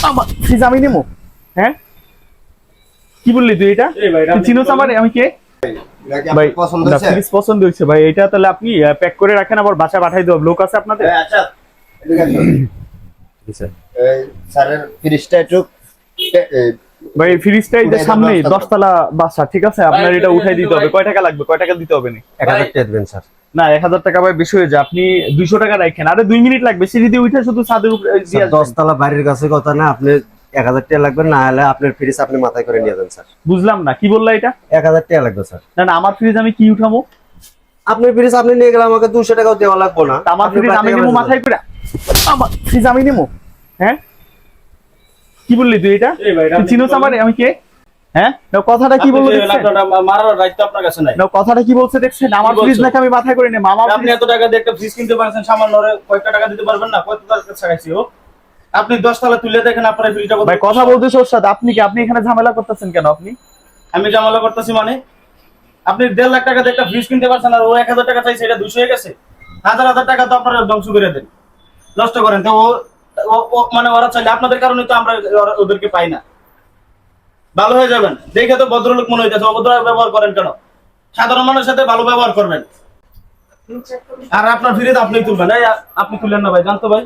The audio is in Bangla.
আমার ফ্রিজ আমি নেবো? হ্যাঁ কি বললি তুই? এটা তুই চিনোস আমার? আমি কে ভাই? পছন্দ না, হয়েছে? ফ্রিজ পছন্দ হয়েছে ভাই। এটা তাহলে আপনি প্যাক করে রাখেন, আবার বাসা পাঠাই দেব। লোক আছে আপনাদের? আচ্ছা স্যারের ফ্রিজটা একটু ভাই ফ্রিজটা এই যে উঠাই সামনে দেব, 10 তলা বাসা, ঠিক আছে? আপনার এটা উঠাই দিতে হবে। কয় টাকা লাগবে? কয় টাকা দিতে হবে? না 1000 টাকা দিবেন স্যার। না 1000 টাকা ভাই বেশি হয়ে যায়। আপনি 200 টাকা রাখেন। আরে 2 মিনিট লাগবে সিঁড়ি দিয়ে উঠে শুধু ছাদের উপরে দিয়ে আসবেন। 10 তলা বাড়ির কাছে কথা না, আপনি 1000 টাকা লাগবে, না হলে আপনার ফ্রিজ আপনি মাথায় করে নিয়ে যান স্যার। বুঝলাম না কি বললা এটা? 1000 টাকা লাগবে স্যার। না না, আমার ফ্রিজ আমি কি উঠাবো? আপনার ফ্রিজ আপনি নিয়ে গেলে আমাকে 200 টাকাও দেওয়া লাগবে না। তা আমার আপনি ফ্রিজ আমি নেবো মাথায় করে? আমার ফ্রিজ আমি নেবো? হ্যাঁ কি বললি তুই? এটা তুই চিনোস আমার? আমি কে? হ্যাঁ না, কথাটা কি বললো দেখছেন? মারার রাইট তো আপনার কাছে নাই। না, কথাটা কি বলছে দেখছেন? আমার কি ফ্রিজ বলছো? নাকি আমি মাথায় করে নেবো? আমার আপনি এত টাকা দিয়ে একটা ফ্রিজ কিনতে পারছেন, সামান্য ওরে কয়টা টাকা দিতে পারবেন না? কত টাকা চাইছি ও? আপনি 10 তলা তুলে দেখেন আপনার ফ্রিজটা কত। ভাই কথা বলতেছ ওর সাথে। আপনি কি, আপনি এখানে ঝামেলা করতেছেন কেন আপনি? আমি জামালা করতেছি মানে? আপনি 1.5 লাখ টাকা দিয়ে একটা ফ্রিজ কিনতে পারছেন, আর ও 1000 টাকা চাইছে, এটা 200 হয়ে গেছে। হাজার হাজার টাকা তো আপনারা ধ্বংস করে দেন, নষ্ট করেন। তো মানে ওরা চাইলে আপনাদের কারণে তো আমরা ওদেরকে পাই না। ভালো হয়ে যাবেন দেখে তো ভদ্রলোক মনে হইতেছে, অভদ্র ব্যবহার করেন কেন? সাধারণ মানুষের সাথে ভালো ব্যবহার করবেন। আর আপনার ফিরে আপনি তুলবেন। আপনি তুলেন না ভাই, জানতো ভাই।